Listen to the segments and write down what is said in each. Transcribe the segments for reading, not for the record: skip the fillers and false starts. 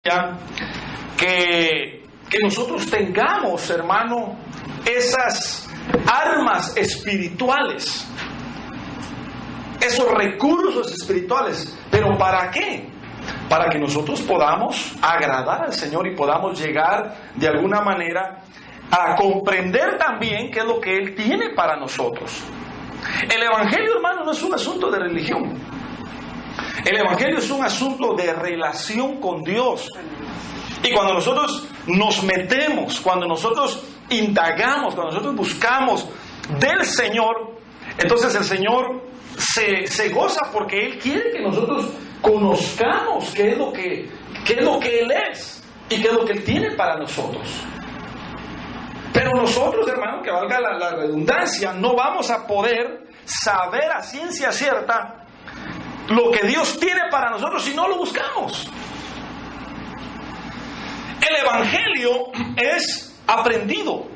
que nosotros tengamos, hermano, esas armas espirituales, esos recursos espirituales. ¿Pero para qué? Para que nosotros podamos agradar al Señor y podamos llegar de alguna manera a comprender también qué es lo que Él tiene para nosotros. El Evangelio, hermano, no es un asunto de religión. El Evangelio es un asunto de relación con Dios. Y cuando nosotros nos metemos, cuando nosotros indagamos, cuando nosotros buscamos del Señor, entonces el Señor se goza porque Él quiere que nosotros conozcamos qué es lo que Él es y qué es lo que Él tiene para nosotros. Pero nosotros, hermano, que valga la redundancia, no vamos a poder saber a ciencia cierta lo que Dios tiene para nosotros si no lo buscamos. El Evangelio es aprendido.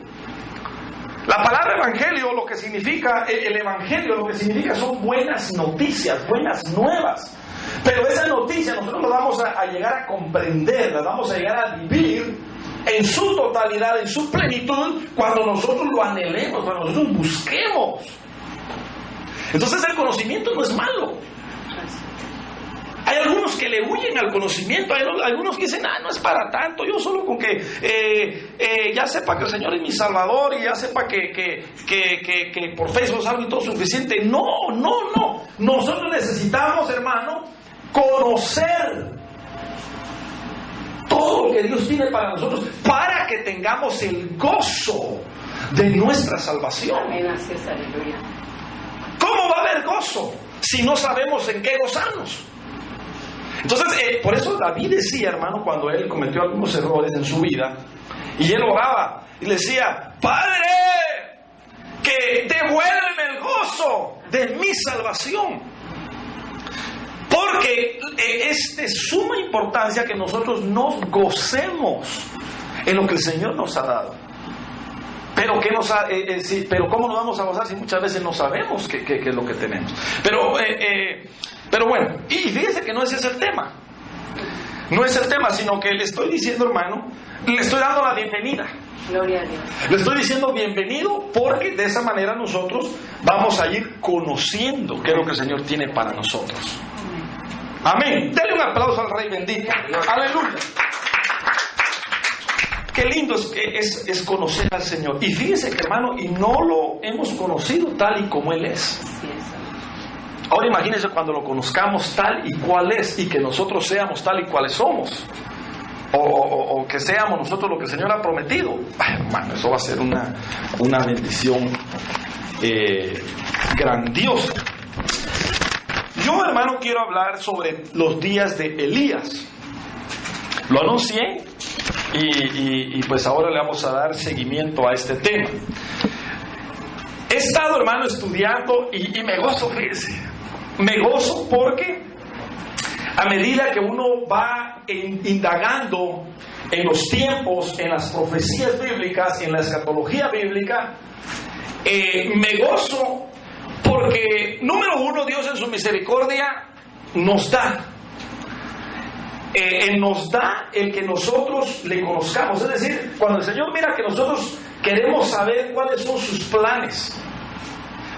La palabra Evangelio, el Evangelio lo que significa son buenas noticias, buenas nuevas. Pero esa noticia nosotros la vamos a llegar a comprender, la vamos a llegar a vivir en su totalidad, en su plenitud, cuando nosotros lo anhelemos, cuando nosotros busquemos. Entonces el conocimiento no es malo. Hay algunos que le huyen al conocimiento, hay algunos que dicen, no es para tanto, yo solo con que ya sepa que el Señor es mi Salvador y ya sepa que por Facebook es algo y todo suficiente. No. Nosotros necesitamos, hermano, conocer todo lo que Dios tiene para nosotros, para que tengamos el gozo de nuestra salvación. ¿Cómo va a haber gozo si no sabemos en qué gozarnos? Entonces, por eso David decía, hermano, cuando él cometió algunos errores en su vida, y él oraba y le decía, Padre, que devuélveme el gozo de mi salvación. Porque es de suma importancia que nosotros nos gocemos en lo que el Señor nos ha dado. Pero ¿cómo nos vamos a gozar si muchas veces no sabemos qué es lo que tenemos? Pero bueno, y fíjese que no ese es el tema. No es el tema, sino que le estoy diciendo, hermano, le estoy dando la bienvenida. Gloria a Dios. Le estoy diciendo bienvenido porque de esa manera nosotros vamos a ir conociendo qué es lo que el Señor tiene para nosotros. Amén. Denle un aplauso al Rey bendito. Aleluya. Qué lindo es conocer al Señor. Y fíjese que, hermano, y no lo hemos conocido tal y como Él es. Ahora imagínense cuando lo conozcamos tal y cual es, y que nosotros seamos tal y cuales somos, o que seamos nosotros lo que el Señor ha prometido. Hermano, eso va a ser una bendición grandiosa. Yo, hermano, quiero hablar sobre los días de Elías. Lo anuncié y pues ahora le vamos a dar seguimiento a este tema. He estado, hermano, estudiando y me gozo, fíjese. Me gozo porque a medida que uno va indagando en los tiempos, en las profecías bíblicas, en la escatología bíblica, me gozo porque, número uno, Dios en su misericordia nos da. Él nos da el que nosotros le conozcamos. Es decir, cuando el Señor mira que nosotros queremos saber cuáles son sus planes,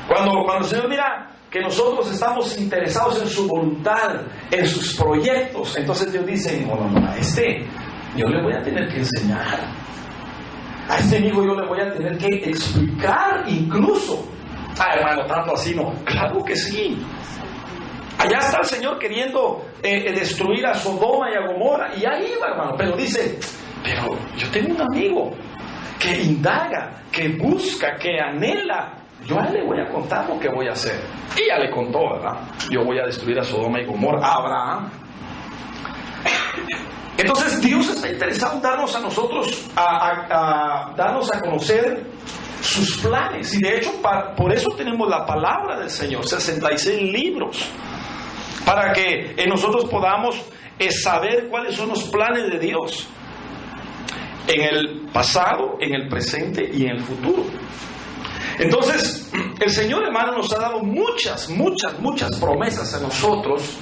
cuando el Señor mira que nosotros estamos interesados en su voluntad, en sus proyectos, entonces Dios dice, no, a este yo le voy a tener que enseñar, a este hijo yo le voy a tener que explicar incluso. Hermano, tanto así no. Claro que sí. Allá está el Señor queriendo destruir a Sodoma y a Gomorra, y ahí va, hermano, pero dice, pero yo tengo un amigo que indaga, que busca, que anhela. Yo a él le voy a contar lo que voy a hacer. Y ya le contó, ¿verdad? Yo voy a destruir a Sodoma y Gomorra, a Abraham. Entonces Dios está interesado en darnos a nosotros, darnos a conocer sus planes. Y de hecho, por eso tenemos la palabra del Señor, 66 libros, para que nosotros podamos saber cuáles son los planes de Dios en el pasado, en el presente y en el futuro. Entonces, el Señor, hermano, nos ha dado muchas promesas a nosotros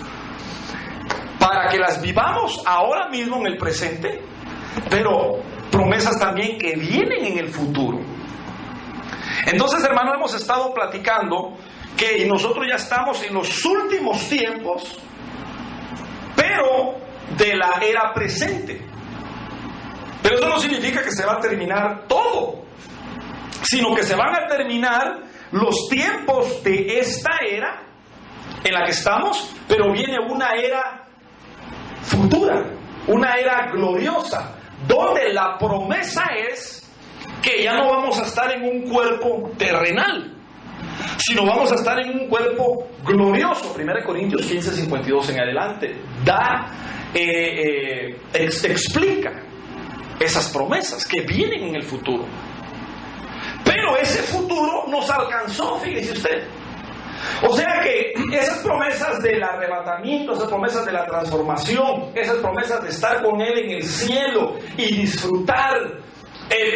para para que las vivamos ahora mismo en el presente, pero promesas también que vienen en el futuro. Entonces, hermano, hemos estado platicando que nosotros ya estamos en los últimos tiempos, pero de la era presente. Pero eso no significa que se va a terminar todo, sino que se van a terminar los tiempos de esta era en la que estamos, pero viene una era futura, una era gloriosa, donde la promesa es que ya no vamos a estar en un cuerpo terrenal, sino vamos a estar en un cuerpo glorioso. 1 Corintios 15, 52 en adelante explica esas promesas que vienen en el futuro. Pero ese futuro nos alcanzó, fíjese usted. O sea que esas promesas del arrebatamiento, esas promesas de la transformación, esas promesas de estar con Él en el cielo y disfrutar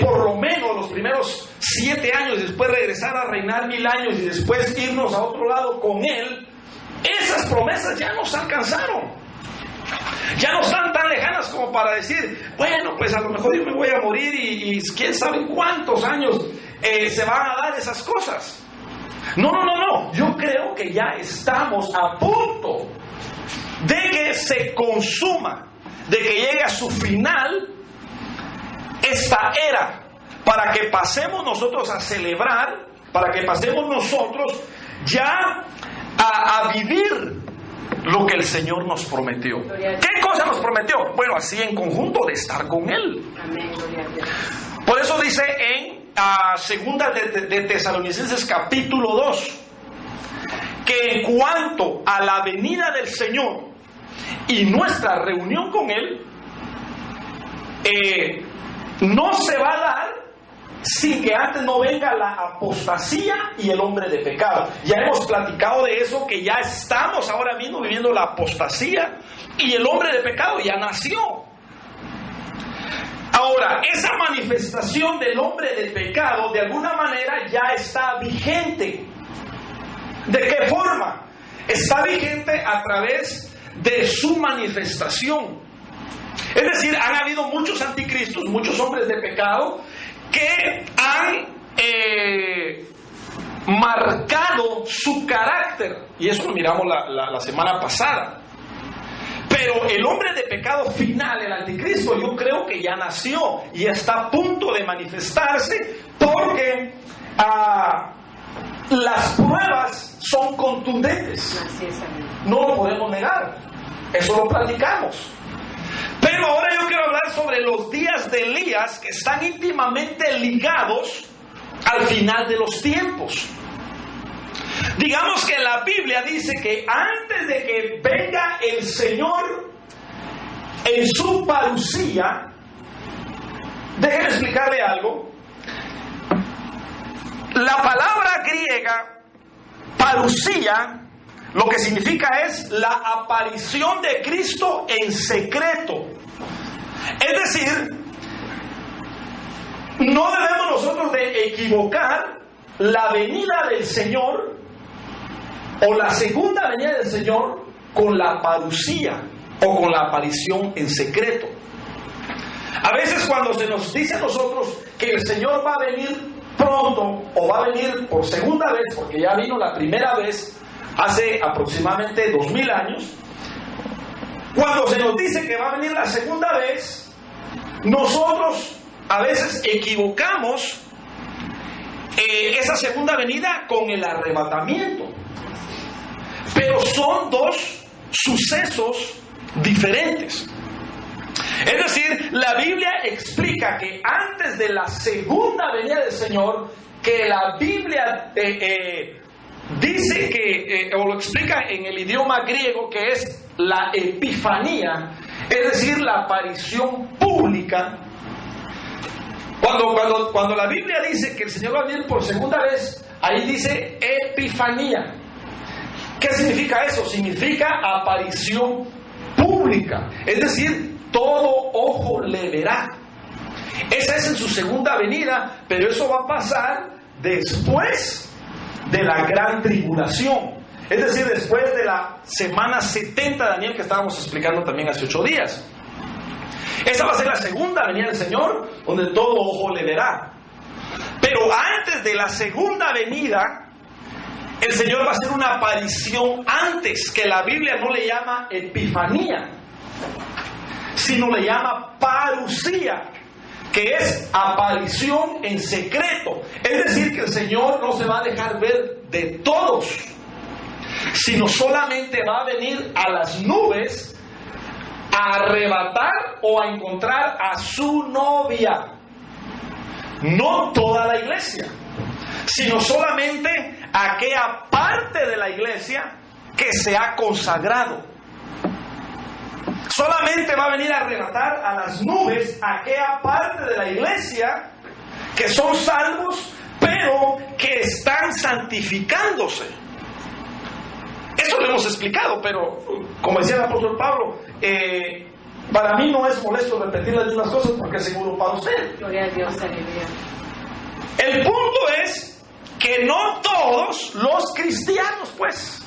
por lo menos los primeros 7 años, después regresar a reinar 1000 años y después irnos a otro lado con Él, esas promesas ya nos alcanzaron. Ya no están tan lejanas como para decir, bueno, pues a lo mejor yo me voy a morir y quién sabe cuántos años se van a dar esas cosas. No. Yo creo que ya estamos a punto de que se consuma, de que llegue a su final esta era, para que pasemos nosotros a celebrar, para que pasemos nosotros ya a vivir lo que el Señor nos prometió. ¿Qué cosa nos prometió? Bueno, así en conjunto de estar con Él. Por eso dice en segunda de Tesalonicenses capítulo 2, que en cuanto a la venida del Señor y nuestra reunión con Él, no se va a dar sin que antes no venga la apostasía y el hombre de pecado. Ya hemos platicado de eso, que ya estamos ahora mismo viviendo la apostasía y el hombre de pecado ya nació. Ahora, esa manifestación del hombre de pecado de alguna manera ya está vigente. ¿De qué forma? Está vigente a través de su manifestación. Es decir, han habido muchos anticristos, muchos hombres de pecado que han marcado su carácter, y eso lo miramos la semana pasada. Pero el hombre de pecado final, el anticristo, yo creo que ya nació y está a punto de manifestarse, porque las pruebas son contundentes. No lo podemos negar, eso lo platicamos. Pero ahora yo quiero hablar sobre los días de Elías, que están íntimamente ligados al final de los tiempos. Digamos que la Biblia dice que antes de que venga el Señor en su parucía, déjenme explicarle algo. La palabra griega parucía, lo que significa es la aparición de Cristo en secreto. Es decir, no debemos nosotros de equivocar la venida del Señor o la segunda venida del Señor con la parucía o con la aparición en secreto. A veces cuando se nos dice a nosotros que el Señor va a venir pronto o va a venir por segunda vez, porque ya vino la primera vez hace aproximadamente 2000 años, cuando se nos dice que va a venir la segunda vez, nosotros a veces equivocamos esa segunda venida con el arrebatamiento. Pero son dos sucesos diferentes. Es decir, la Biblia explica que antes de la segunda venida del Señor, que la Biblia dice que, o lo explica en el idioma griego, que es la epifanía, es decir, la aparición pública. Cuando la Biblia dice que el Señor va a venir por segunda vez, ahí dice epifanía. ¿Qué significa eso? Significa aparición pública, es decir, todo ojo le verá. Esa es en su segunda venida, pero eso va a pasar después de la gran tribulación, es decir, después de la semana 70 de Daniel que estábamos explicando también hace 8 días. Esa va a ser la segunda venida del Señor, donde todo ojo le verá. Pero antes de la segunda venida, el Señor va a hacer una aparición antes, que la Biblia no le llama epifanía, sino le llama parusía, que es aparición en secreto. Es decir, que el Señor no se va a dejar ver de todos, sino solamente va a venir a las nubes a arrebatar o a encontrar a su novia. No toda la iglesia, sino solamente aquella parte de la iglesia que se ha consagrado. Solamente va a venir a arrebatar a las nubes aquella parte de la iglesia que son salvos, pero que están santificándose. Eso lo hemos explicado, pero como decía el apóstol Pablo, para mí no es molesto repetir las mismas cosas porque es seguro para usted. Gloria a Dios, aleluya. El punto es que no todos los cristianos, pues,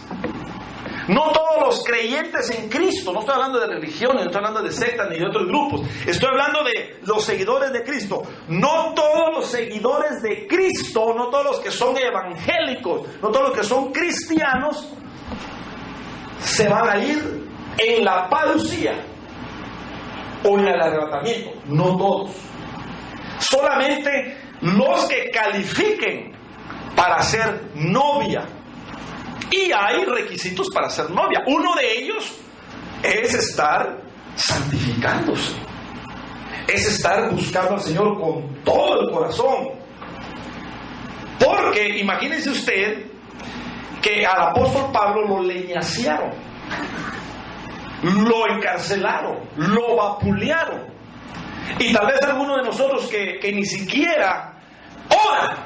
no todos los creyentes en Cristo, no estoy hablando de religiones, no estoy hablando de sectas ni de otros grupos, estoy hablando de los seguidores de Cristo. No todos los seguidores de Cristo, no todos los que son evangélicos, no todos los que son cristianos, se van a ir en la parusía o en el arrebatamiento. No todos. Solamente los que califiquen para ser novia. Y hay requisitos para ser novia. Uno de ellos es estar santificándose. Es estar buscando al Señor con todo el corazón. Porque imagínense usted que al apóstol Pablo lo leñasearon, lo encarcelaron, lo vapulearon. Y tal vez alguno de nosotros que ni siquiera ora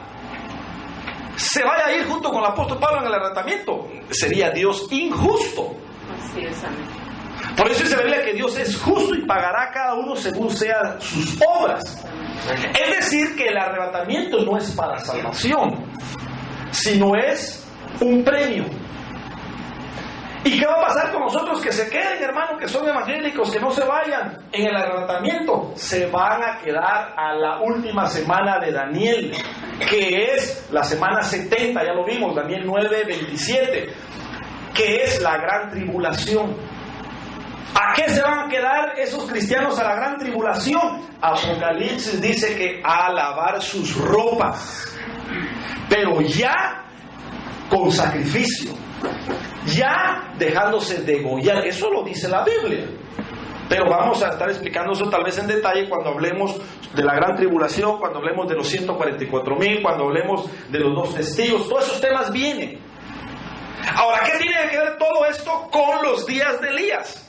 se vaya a ir junto con el apóstol Pablo en el arrebatamiento. Sería Dios injusto. Así es, amén. Por eso dice la Biblia que Dios es justo y pagará a cada uno según sean sus obras. Es decir, que el arrebatamiento no es para salvación, sino es un premio. ¿Y qué va a pasar con nosotros que se queden, hermano, que son evangélicos, que no se vayan en el arrebatamiento? Se van a quedar a la última semana de Daniel, que es la semana 70, ya lo vimos, Daniel 9:27, que es la gran tribulación. ¿A qué se van a quedar esos cristianos a la gran tribulación? Apocalipsis dice que a lavar sus ropas, pero ya con sacrificio, ya dejándose degollar. Eso lo dice la Biblia, pero vamos a estar explicando eso tal vez en detalle cuando hablemos de la gran tribulación, cuando hablemos de los 144,000, cuando hablemos de los 2 testigos. Todos esos temas vienen. Ahora, ¿qué tiene que ver todo esto con los días de Elías?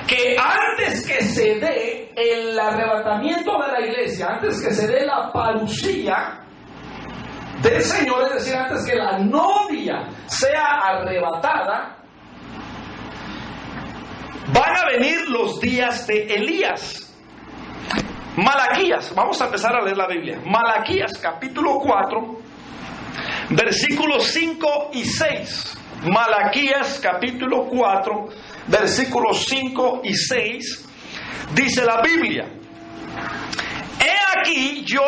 Que antes que se dé el arrebatamiento de la iglesia, antes que se dé la parusía del Señor, es decir, antes que la novia sea arrebatada, van a venir los días de Elías. Malaquías, vamos a empezar a leer la Biblia. Malaquías capítulo 4, versículos 5 y 6. Malaquías capítulo 4, versículos 5 y 6, dice la Biblia: He aquí yo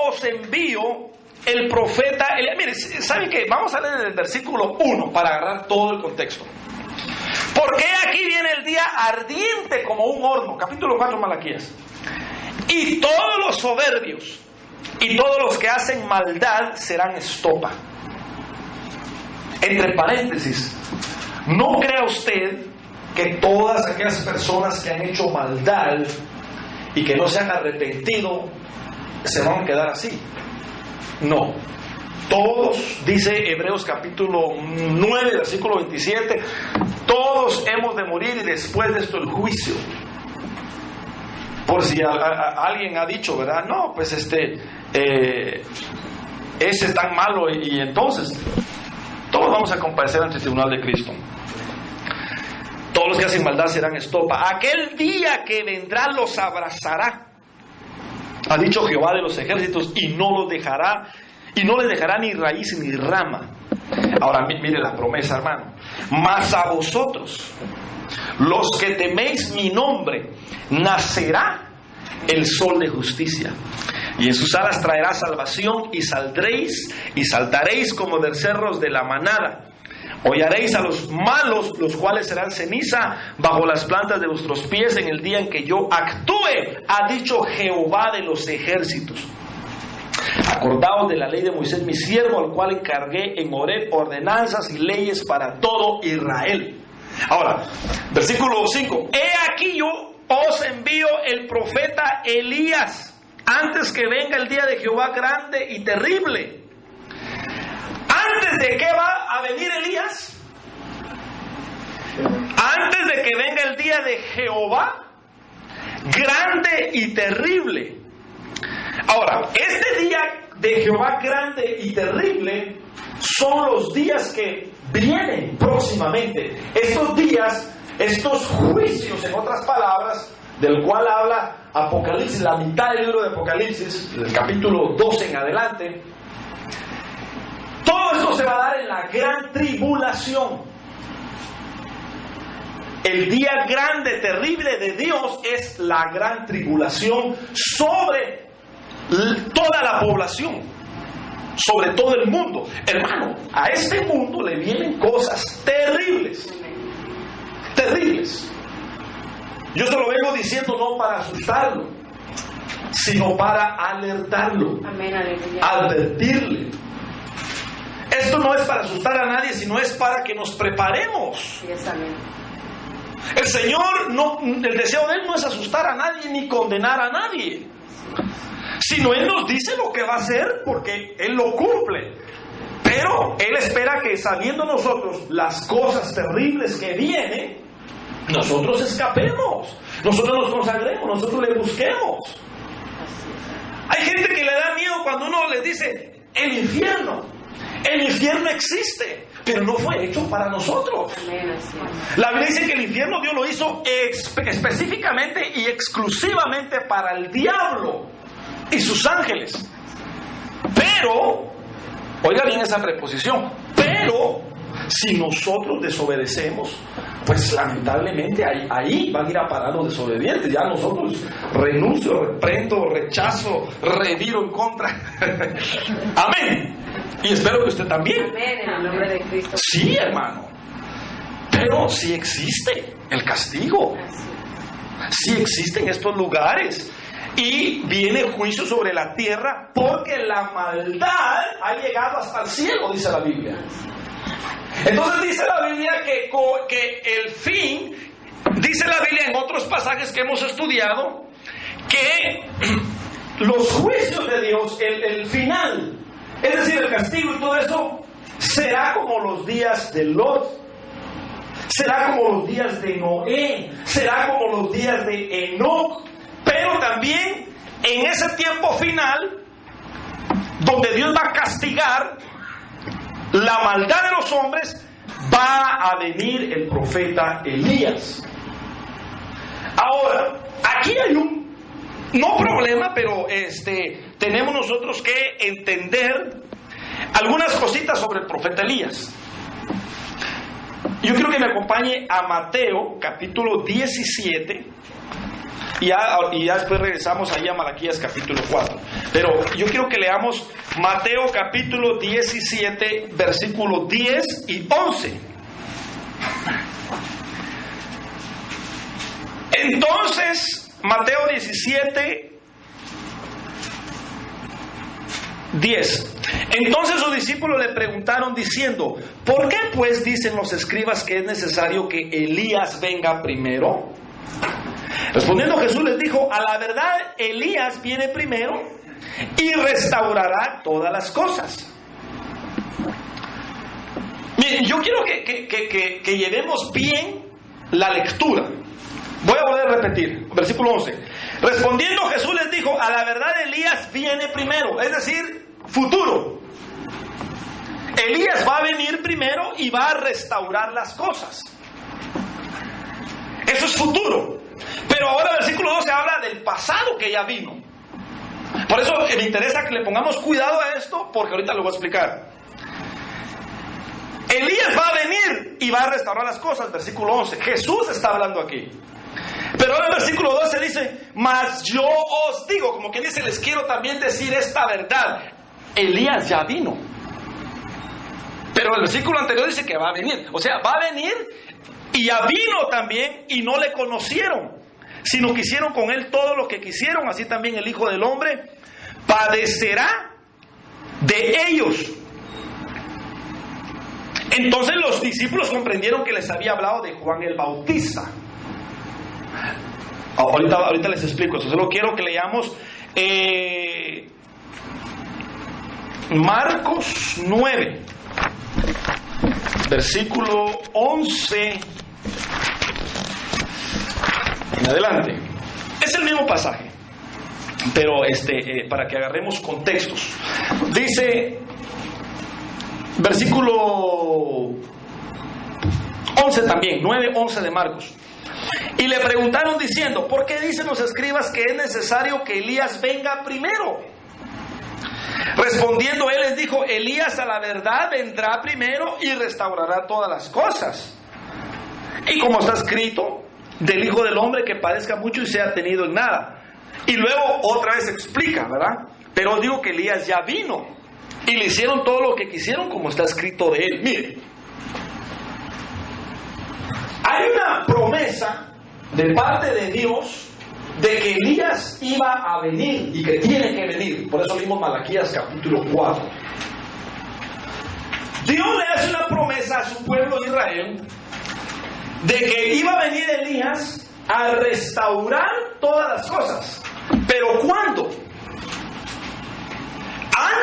os envío el profeta Elías. Mire, ¿saben qué? Vamos a leer el versículo 1 para agarrar todo el contexto. Porque aquí viene el día ardiente como un horno. Capítulo 4, Malaquías. Y todos los soberbios y todos los que hacen maldad serán estopa. Entre paréntesis, no crea usted que todas aquellas personas que han hecho maldad y que no se han arrepentido se van a quedar así. No. Todos, dice Hebreos capítulo 9, versículo 27, todos hemos de morir y después de esto el juicio. Por si alguien ha dicho, ¿verdad? No, pues ese es tan malo y entonces todos vamos a comparecer ante el tribunal de Cristo. Todos los que hacen maldad serán estopa. Aquel día que vendrá los abrazará, ha dicho Jehová de los ejércitos, y no los dejará, y no le dejará ni raíz ni rama. Ahora mire la promesa, hermano. Mas a vosotros, los que teméis mi nombre, nacerá el sol de justicia, y en sus alas traerá salvación, y saldréis y saltaréis como de cerros de la manada. Hollaréis a los malos, los cuales serán ceniza bajo las plantas de vuestros pies en el día en que yo actúe, ha dicho Jehová de los ejércitos. Acordaos de la ley de Moisés mi siervo, al cual encargué en Horeb ordenanzas y leyes para todo Israel. Ahora, versículo 5. He aquí yo os envío el profeta Elías, antes que venga el día de Jehová grande y terrible. ¿Antes de qué va a venir Elías? Antes de que venga el día de Jehová grande y terrible. Ahora, este día de Jehová grande y terrible son los días que vienen próximamente. Estos días, estos juicios, en otras palabras, del cual habla Apocalipsis, la mitad del libro de Apocalipsis, del capítulo 12 en adelante. Todo esto se va a dar en la gran tribulación. El día grande, terrible de Dios es la gran tribulación sobre toda la población, sobre todo el mundo. Hermano, a este mundo le vienen cosas terribles, terribles. Yo se lo vengo diciendo no para asustarlo, sino para alertarlo, advertirle. Esto no es para asustar a nadie, sino es para que nos preparemos. El Señor, el deseo de Él no es asustar a nadie ni condenar a nadie, sino Él nos dice lo que va a hacer porque Él lo cumple. Pero Él espera que, sabiendo nosotros las cosas terribles que vienen, nosotros escapemos, nosotros nos consagremos, nosotros le busquemos. Hay gente que le da miedo cuando uno les dice el infierno. El infierno existe, pero no fue hecho para nosotros. La Biblia dice que el infierno Dios lo hizo específicamente y exclusivamente para el diablo y sus ángeles. Pero, oiga bien esa preposición, pero si nosotros desobedecemos, pues lamentablemente ahí van a ir a parar los desobedientes. Ya nosotros renuncio, reprendo, rechazo, reviro en contra. Amén. Y espero que usted también. Amén, en el nombre de Cristo. Sí, hermano. Pero sí existe el castigo. Sí existe en estos lugares. Y viene juicio sobre la tierra porque la maldad ha llegado hasta el cielo, dice la Biblia. Entonces dice la Biblia que el fin, dice la Biblia en otros pasajes que hemos estudiado, que los juicios de Dios, el final, es decir, el castigo y todo eso, será como los días de Lot, será como los días de Noé, será como los días de Enoc, pero también en ese tiempo final, donde Dios va a castigar la maldad de los hombres, va a venir el profeta Elías. Ahora, aquí hay no problema, pero tenemos nosotros que entender algunas cositas sobre el profeta Elías. Yo quiero que me acompañe a Mateo capítulo 17 y ya después regresamos allá a Malaquías capítulo 4. Pero yo quiero que leamos Mateo capítulo 17 versículos 10 y 11. Entonces, Mateo 17 10. Entonces sus discípulos le preguntaron diciendo: ¿por qué pues dicen los escribas que es necesario que Elías venga primero? Respondiendo Jesús les dijo: a la verdad Elías viene primero y restaurará todas las cosas. Miren, yo quiero que llevemos bien la lectura. Voy a volver a repetir, versículo 11. Respondiendo Jesús les dijo: a la verdad Elías viene primero, es decir, futuro. Elías va a venir primero y va a restaurar las cosas. Eso es futuro. Pero ahora el versículo 12 habla del pasado que ya vino. Por eso me interesa que le pongamos cuidado a esto, porque ahorita lo voy a explicar. Elías va a venir y va a restaurar las cosas, versículo 11. Jesús está hablando aquí. Pero en el versículo 12 dice, mas yo os digo, como quien dice, les quiero también decir esta verdad. Elías ya vino. Pero el versículo anterior dice que va a venir. O sea, va a venir y ya vino también y no le conocieron, sino que hicieron con él todo lo que quisieron. Así también el Hijo del Hombre padecerá de ellos. Entonces los discípulos comprendieron que les había hablado de Juan el Bautista. Ahorita les explico eso. Solo quiero que leamos Marcos 9, versículo 11 en adelante. Es el mismo pasaje, pero para que agarremos contextos. Dice, versículo 11 también, 9:11 de Marcos. Y le preguntaron diciendo, ¿por qué dicen los escribas que es necesario que Elías venga primero? Respondiendo él les dijo, Elías a la verdad vendrá primero y restaurará todas las cosas. Y como está escrito, del Hijo del Hombre que padezca mucho y sea tenido en nada. Y luego otra vez explica, ¿verdad? Pero digo que Elías ya vino y le hicieron todo lo que quisieron como está escrito de él. Mire, hay una promesa de parte de Dios de que Elías iba a venir y que tiene que venir. Por eso leímos Malaquías capítulo 4. Dios le hace una promesa a su pueblo de Israel de que iba a venir Elías a restaurar todas las cosas. ¿Pero cuándo?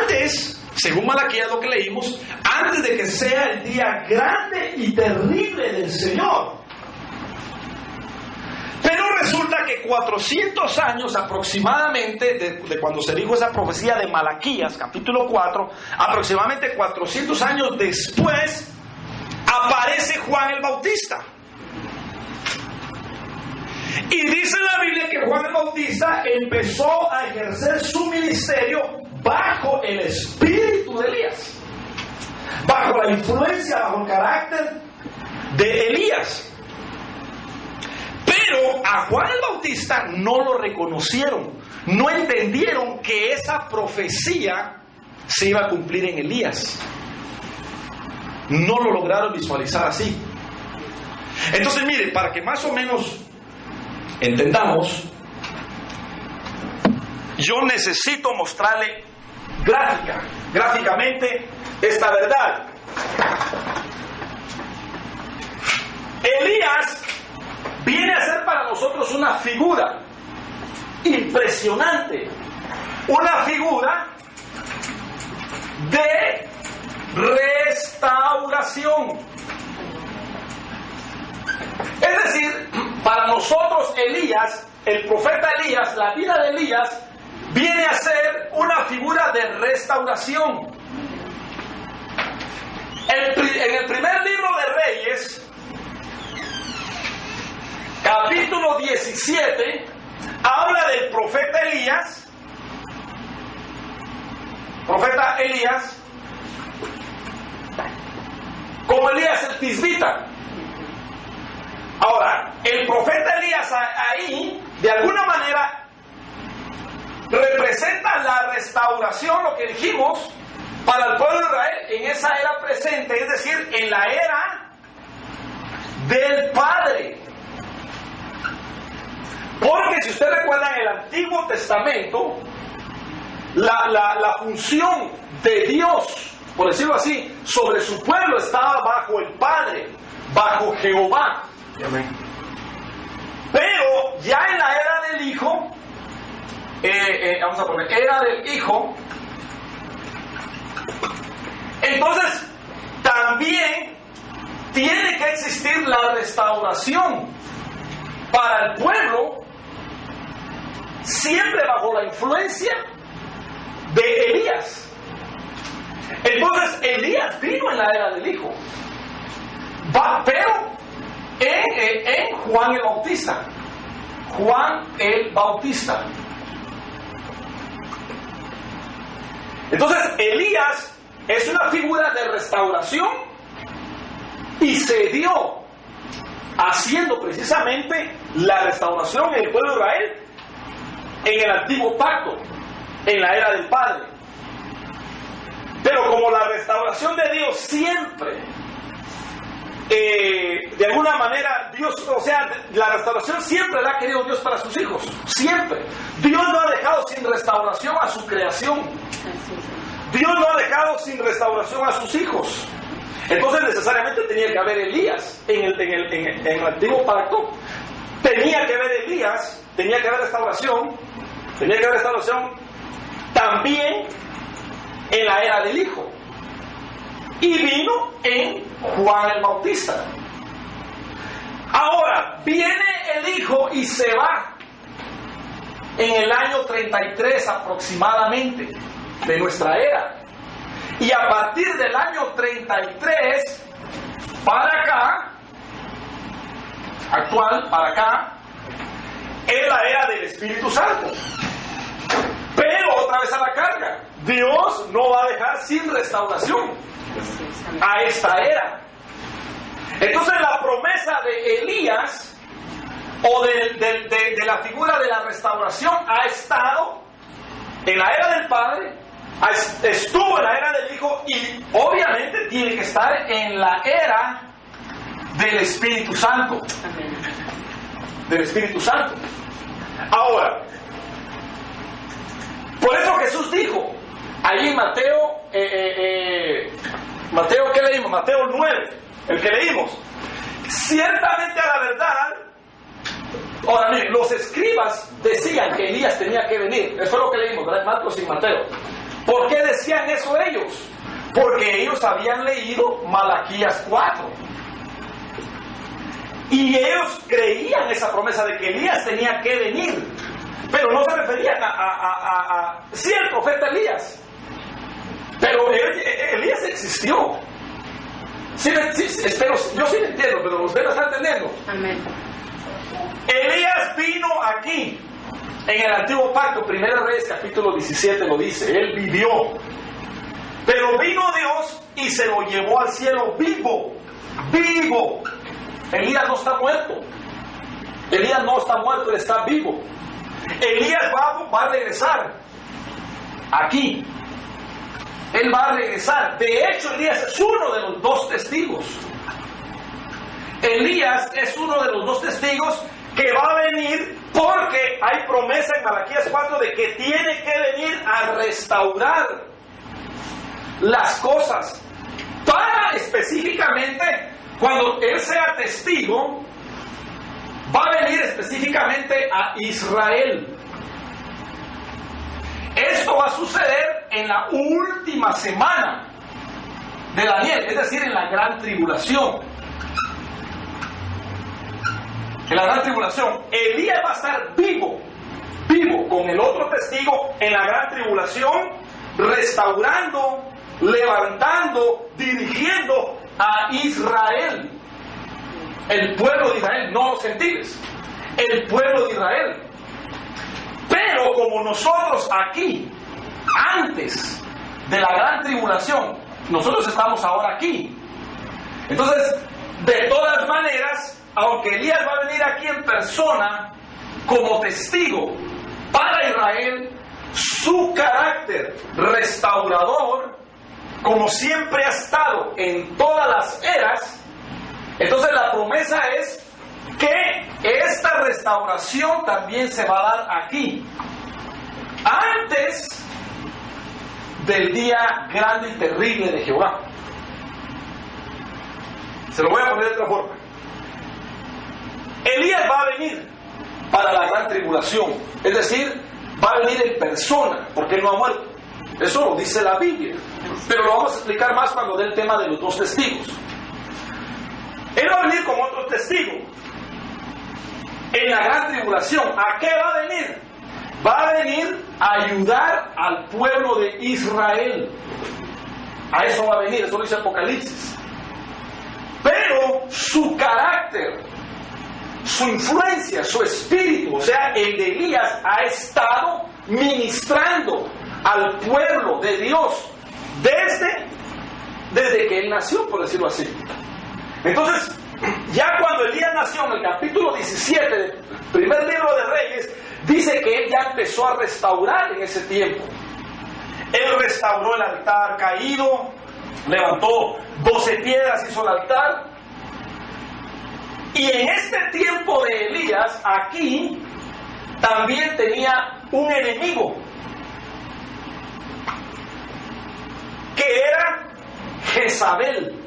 Antes, según Malaquías lo que leímos, antes de que sea el día grande y terrible del Señor. Pero resulta que 400 años aproximadamente de cuando se dijo esa profecía de Malaquías, capítulo 4, aproximadamente 400 años después, aparece Juan el Bautista. Y dice la Biblia que Juan el Bautista empezó a ejercer su ministerio bajo el espíritu de Elías, bajo la influencia, bajo el carácter de Elías. Pero a Juan el Bautista no lo reconocieron, no entendieron que esa profecía se iba a cumplir en Elías. No lo lograron visualizar así. Entonces, mire, para que más o menos entendamos, yo necesito mostrarle gráficamente esta verdad. Elías viene a ser para nosotros una figura impresionante, una figura de restauración. Es decir, para nosotros Elías, el profeta Elías, la vida de Elías, viene a ser una figura de restauración. En el primer libro de Reyes, capítulo 17, habla del profeta Elías, como Elías el Tisbita. Ahora, el profeta Elías ahí, de alguna manera, representa la restauración, lo que dijimos, para el pueblo de Israel en esa era presente, es decir, en la era del Padre. Porque si usted recuerda en el Antiguo Testamento, la función de Dios, por decirlo así, sobre su pueblo estaba bajo el Padre, bajo Jehová. Pero ya en la era del Hijo, vamos a poner, era del Hijo, entonces también tiene que existir la restauración para el pueblo, siempre bajo la influencia de Elías. Entonces Elías vino en la era del Hijo, pero en Juan el Bautista. Juan el Bautista. Entonces, Elías es una figura de restauración y se dio haciendo precisamente la restauración en el pueblo de Israel en el antiguo pacto, en la era del Padre. Pero como la restauración de Dios siempre, de alguna manera, Dios, o sea, la restauración siempre la ha querido Dios para sus hijos, siempre. Dios no ha dejado sin restauración a su creación. Dios no ha dejado sin restauración a sus hijos. Entonces necesariamente tenía que haber Elías en el antiguo pacto. Tenía que haber Elías, tenía que haber restauración también en la era del Hijo. Y vino en Juan el Bautista. Ahora, viene el Hijo y se va en el año 33 aproximadamente de nuestra era. Y a partir del año 33 para acá, actual, para acá, es la era del Espíritu Santo. Pero otra vez a la carga, Dios no va a dejar sin restauración a esta era. Entonces la promesa de Elías o de la figura de la restauración ha estado en la era del Padre, estuvo en la era del Hijo y obviamente tiene que estar en la era del Espíritu Santo. Del Espíritu Santo. Ahora, por eso Jesús dijo allí en Mateo, ¿qué leímos? Mateo 9, el que leímos. Ciertamente a la verdad. Ahora miren, los escribas decían que Elías tenía que venir. Eso es lo que leímos, ¿verdad? Marcos y Mateo. ¿Por qué decían eso ellos? Porque ellos habían leído Malaquías 4. Y ellos creían esa promesa de que Elías tenía que venir. Pero no se referían sí, el profeta Elías. Pero Elías existió. Sí, espero, yo sí me entiendo, pero usted lo está entendiendo. Amén. Elías vino aquí en el antiguo pacto. Primera Reyes capítulo 17 lo dice. Él vivió. Pero vino Dios y se lo llevó al cielo vivo. Vivo. Elías no está muerto. Elías no está muerto, él está vivo. Elías va a regresar aquí. Él va a regresar. De hecho, Elías es uno de los dos testigos. Elías es uno de los dos testigos que va a venir porque hay promesa en Malaquías 4 de que tiene que venir a restaurar las cosas para específicamente cuando él sea testigo, va a venir específicamente a Israel. Esto va a suceder en la última semana de Daniel, es decir, en la gran tribulación. En la gran tribulación, Elías va a estar vivo con el otro testigo en la gran tribulación, restaurando, levantando, dirigiendo a Israel, el pueblo de Israel, no los gentiles, el pueblo de Israel. Pero como nosotros aquí, antes de la gran tribulación, nosotros estamos ahora aquí. Entonces, de todas maneras, aunque Elías va a venir aquí en persona como testigo para Israel, su carácter restaurador, como siempre ha estado en todas las eras, entonces la promesa es que esta restauración también se va a dar aquí, antes del día grande y terrible de Jehová. Se lo voy a poner de otra forma. Elías va a venir para la gran tribulación, es decir, va a venir en persona, porque él no ha muerto. Eso lo dice la Biblia, pero lo vamos a explicar más cuando dé el tema de los dos testigos. Él va a venir como otro testigo en la gran tribulación. ¿A qué va a venir? Va a venir a ayudar al pueblo de Israel. A eso va a venir, eso lo dice Apocalipsis. Pero su carácter, su influencia, su espíritu, o sea, el de Elías, ha estado ministrando al pueblo de Dios desde que él nació, por decirlo así. Entonces, ya cuando Elías nació, en el capítulo 17 del primer libro de Reyes, dice que él ya empezó a restaurar en ese tiempo. Él restauró el altar caído, levantó 12 piedras, hizo el altar. Y en este tiempo de Elías, aquí, también tenía un enemigo, que era Jezabel.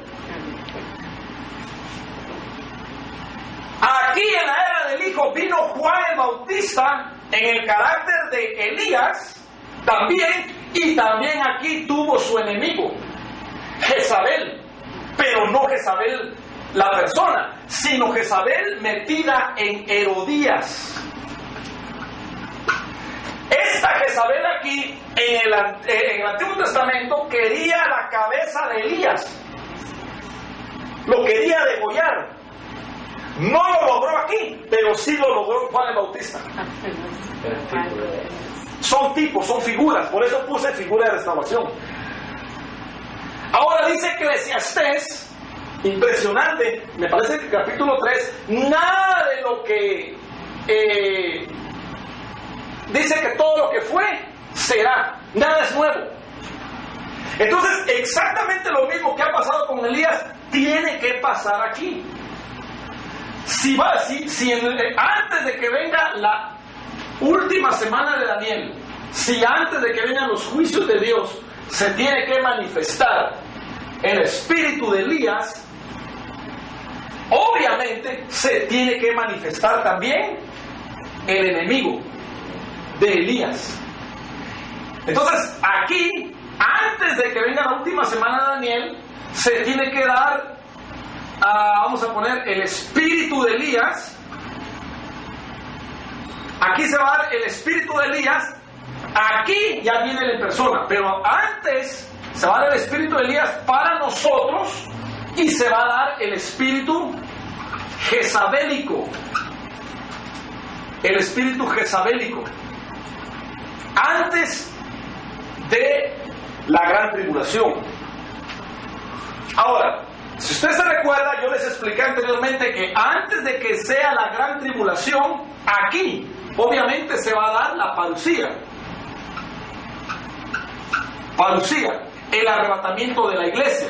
Aquí en la era del Hijo vino Juan el Bautista en el carácter de Elías también, y también aquí tuvo su enemigo, Jezabel, pero no Jezabel la persona, sino Jezabel metida en Herodías. Esta Jezabel aquí en el Antiguo Testamento quería la cabeza de Elías, lo quería degollar. No lo logró aquí, pero sí lo logró Juan el Bautista. Son tipos, son figuras, por eso puse figura de restauración. Ahora dice Eclesiastés, impresionante, me parece que el capítulo 3, nada de lo que dice que todo lo que fue será, nada es nuevo. Entonces, exactamente lo mismo que ha pasado con Elías tiene que pasar aquí. Antes de que venga la última semana de Daniel, si antes de que vengan los juicios de Dios se tiene que manifestar el espíritu de Elías, obviamente se tiene que manifestar también el enemigo de Elías. Entonces aquí, antes de que venga la última semana de Daniel, se tiene que dar, vamos a poner el espíritu de Elías. Aquí se va a dar el espíritu de Elías. Aquí ya viene él en persona, pero antes se va a dar el espíritu de Elías para nosotros, y se va a dar el espíritu jezabélico. El espíritu jezabélico antes de la gran tribulación. Ahora, si usted se recuerda, yo les expliqué anteriormente que antes de que sea la gran tribulación, aquí obviamente se va a dar la parucía. Parucía, el arrebatamiento de la iglesia.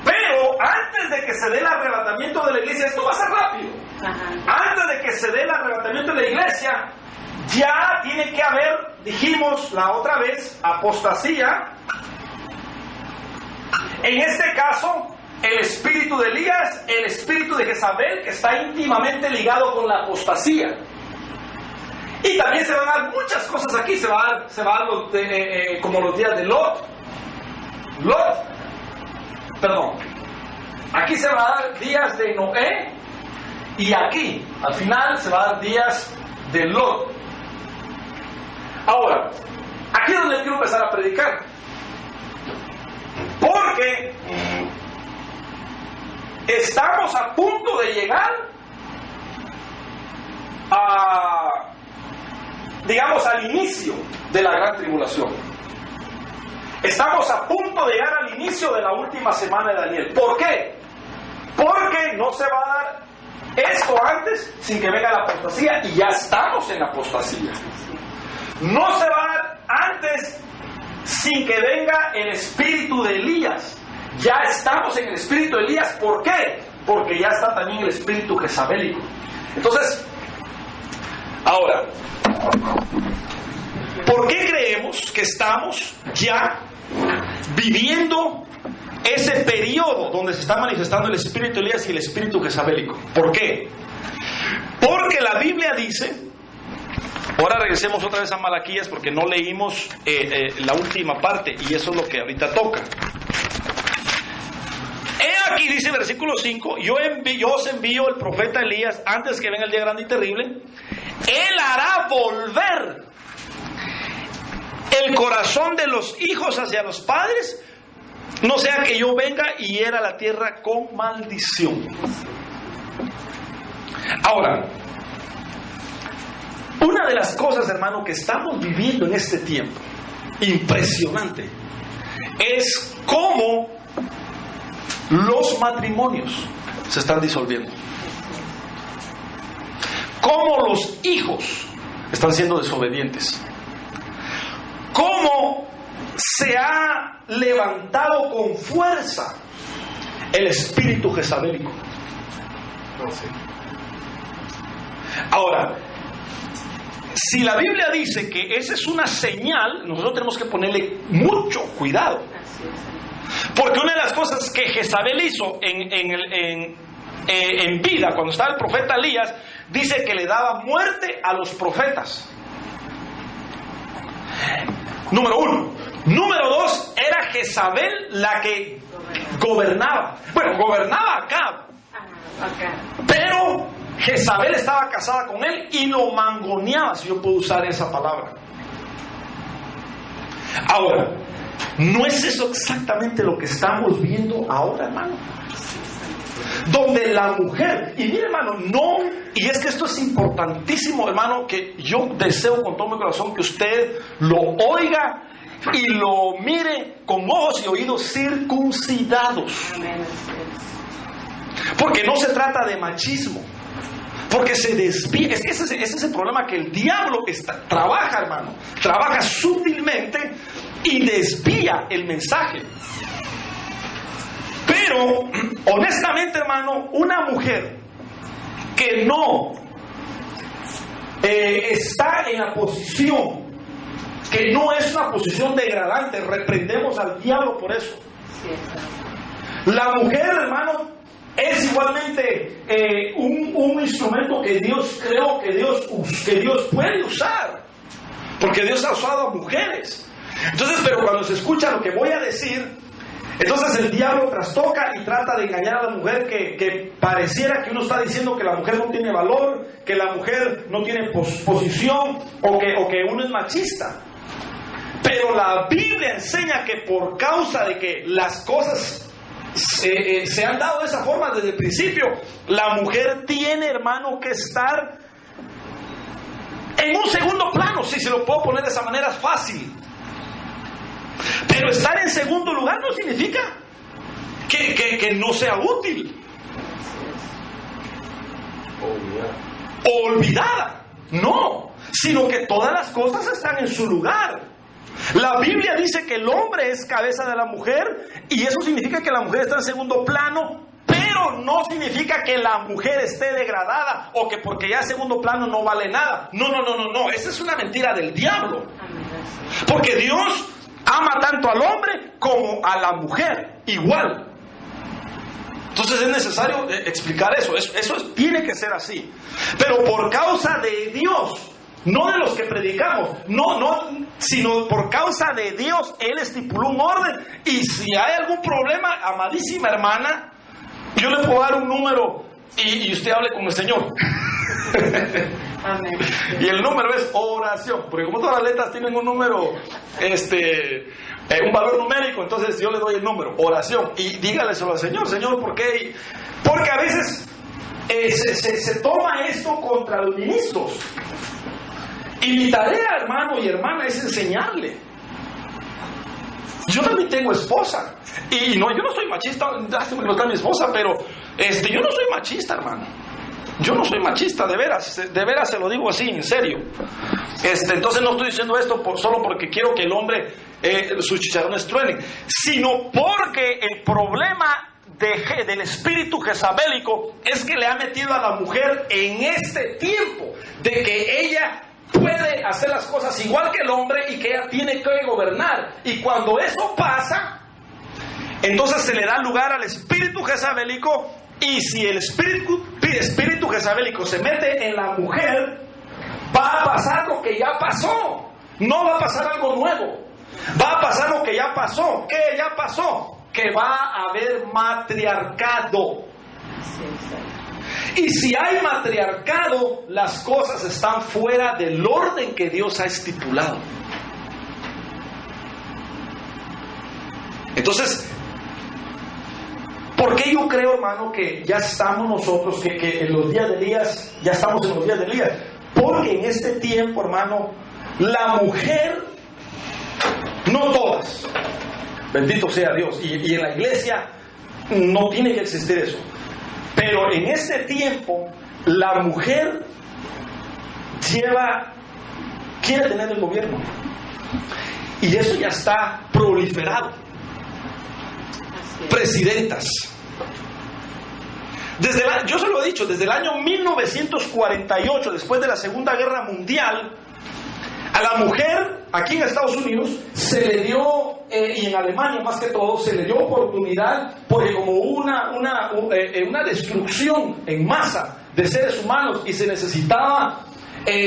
Pero antes de que se dé el arrebatamiento de la iglesia, esto va a ser rápido. Antes de que se dé el arrebatamiento de la iglesia, ya tiene que haber, dijimos la otra vez, apostasía. En este caso, el espíritu de Elías, el espíritu de Jezabel, que está íntimamente ligado con la apostasía. Y también se van a dar muchas cosas aquí, se va a dar como los días de Lot. Aquí se va a dar días de Noé, y aquí, al final, se va a dar días de Lot. Ahora, aquí es donde quiero empezar a predicar. Porque estamos a punto de llegar al inicio de la gran tribulación. Estamos a punto de llegar al inicio de la última semana de Daniel. ¿Por qué? Porque no se va a dar esto antes sin que venga la apostasía, y ya estamos en la apostasía. No se va a dar antes sin que venga el espíritu de Elías. Ya estamos en el espíritu de Elías. ¿Por qué? Porque ya está también el espíritu jezabélico. Entonces, ahora, ¿por qué creemos que estamos ya viviendo ese periodo donde se está manifestando el espíritu de Elías y el espíritu jezabélico? ¿Por qué? Porque la Biblia dice, ahora regresemos otra vez a Malaquías porque no leímos la última parte, y eso es lo que ahorita toca. He aquí, dice el versículo 5, yo os envío el profeta Elías antes que venga el día grande y terrible. Él hará volver el corazón de los hijos hacia los padres, no sea que yo venga y hiera la tierra con maldición. Ahora, Una de las cosas, hermano, que estamos viviendo en este tiempo, impresionante, es cómo los matrimonios se están disolviendo. Cómo los hijos están siendo desobedientes. Cómo se ha levantado con fuerza el espíritu jezabélico. Ahora, si la Biblia dice que esa es una señal, nosotros tenemos que ponerle mucho cuidado. Porque una de las cosas que Jezabel hizo en vida, cuando estaba el profeta Elías, dice que le daba muerte a los profetas. Número 1. Número 2, era Jezabel la que gobernaba. Bueno, gobernaba Acab. Pero Jezabel estaba casada con él y lo mangoneaba, si yo puedo usar esa palabra. Ahora, ¿no es eso exactamente lo que estamos viendo ahora, hermano? Donde la mujer, y mire, hermano, no, y es que esto es importantísimo, hermano, que yo deseo con todo mi corazón que usted lo oiga y lo mire con ojos y oídos circuncidados. Porque no se trata de machismo, porque se desvía. Es que ese es el problema, que el diablo trabaja, hermano, trabaja sutilmente y desvía el mensaje. Pero, honestamente, hermano, una mujer que no está en la posición, que no es una posición degradante, reprendemos al diablo por eso. La mujer, hermano, es igualmente un instrumento que Dios creó, que Dios puede usar, porque Dios ha usado a mujeres. Entonces, pero cuando se escucha lo que voy a decir, entonces el diablo trastoca y trata de engañar a la mujer, que pareciera que uno está diciendo que la mujer no tiene valor, que la mujer no tiene posición, o que uno es machista. Pero la Biblia enseña que por causa de que las cosas se han dado de esa forma desde el principio, la mujer tiene, hermano, que estar en un segundo plano, si se lo puedo poner de esa manera fácil. Pero estar en segundo lugar no significa que no sea útil o olvidada, no, sino que todas las cosas están en su lugar. La Biblia dice que el hombre es cabeza de la mujer, y eso significa que la mujer está en segundo plano, pero no significa que la mujer esté degradada o que porque ya en segundo plano no vale nada. No, esa es una mentira del diablo, porque Dios ama tanto al hombre como a la mujer igual. Entonces es necesario explicar eso. Eso tiene que ser así. Pero por causa de Dios, no de los que predicamos, sino por causa de Dios, Él estipuló un orden. Y si hay algún problema, amadísima hermana, yo le puedo dar un número y usted hable con el Señor. Amén. Y el número es oración, porque como todas las letras tienen un número, un valor numérico, entonces yo le doy el número, oración, y dígaleselo al Señor. Señor, ¿por qué? Porque a veces se toma esto contra los ministros, y mi tarea, hermano y hermana, es enseñarle. Yo también tengo esposa, y no, yo no soy machista, lástima que no está mi esposa, pero yo no soy machista, hermano. Yo no soy machista, de veras se lo digo así, en serio. Entonces no estoy diciendo esto solo porque quiero que el hombre, sus chicharrones truenen, sino porque el problema del espíritu jezabélico es que le ha metido a la mujer en este tiempo de que ella puede hacer las cosas igual que el hombre y que ella tiene que gobernar. Y cuando eso pasa, entonces se le da lugar al espíritu jezabélico. Y si el espíritu jezabélico se mete en la mujer, va a pasar lo que ya pasó. No va a pasar algo nuevo. Va a pasar lo que ya pasó. ¿Qué ya pasó? Que va a haber matriarcado. Y si hay matriarcado, las cosas están fuera del orden que Dios ha estipulado. Entonces, ¿por qué yo creo, hermano, que ya estamos nosotros, que en los días de Elías, ya estamos en los días de Elías? Porque en este tiempo, hermano, la mujer, no todas, bendito sea Dios, y en la iglesia no tiene que existir eso, pero en este tiempo la mujer quiere tener el gobierno, y eso ya está proliferado. Presidentas. Yo se lo he dicho, desde el año 1948, después de la Segunda Guerra Mundial, a la mujer aquí en Estados Unidos se le dio, y en Alemania más que todo, se le dio oportunidad, porque como hubo una destrucción en masa de seres humanos y se necesitaba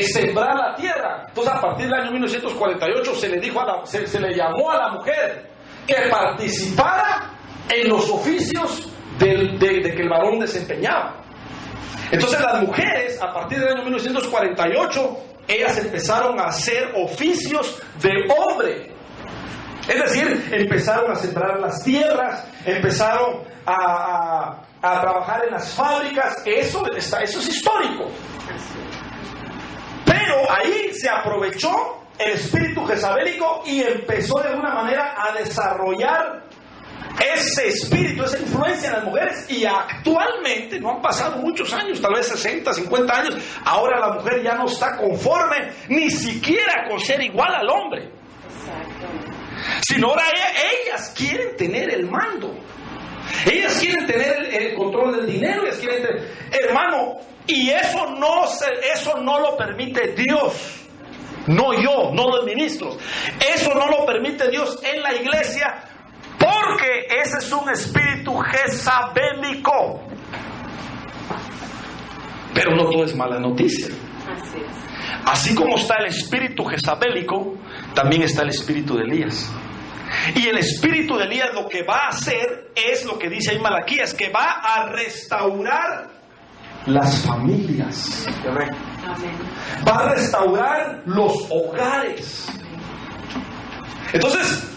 sembrar la tierra. Entonces, a partir del año 1948 se le llamó a la mujer que participara en los oficios de que el varón desempeñaba. Entonces, las mujeres, a partir del año 1948, ellas empezaron a hacer oficios de hombre. Es decir, empezaron a sembrar las tierras, empezaron a trabajar en las fábricas. Eso es histórico. Pero ahí se aprovechó el espíritu jezabélico y empezó de alguna manera a desarrollar ese espíritu, esa influencia en las mujeres. Y actualmente, no han pasado muchos años, tal vez 60, 50 años, ahora la mujer ya no está conforme ni siquiera con ser igual al hombre. Sino ahora ellas quieren tener el mando. Ellas quieren tener el control del dinero. Ellas quieren tener, hermano, y eso no lo permite Dios. No yo, no los ministros. Eso no lo permite Dios en la iglesia, porque ese es un espíritu jezabélico. Pero no todo es mala noticia. Así es. Así como está el espíritu jezabélico, también está el espíritu de Elías. Y el espíritu de Elías lo que va a hacer es lo que dice ahí Malaquías, que va a restaurar las familias. Amén. Va a restaurar los hogares. Entonces,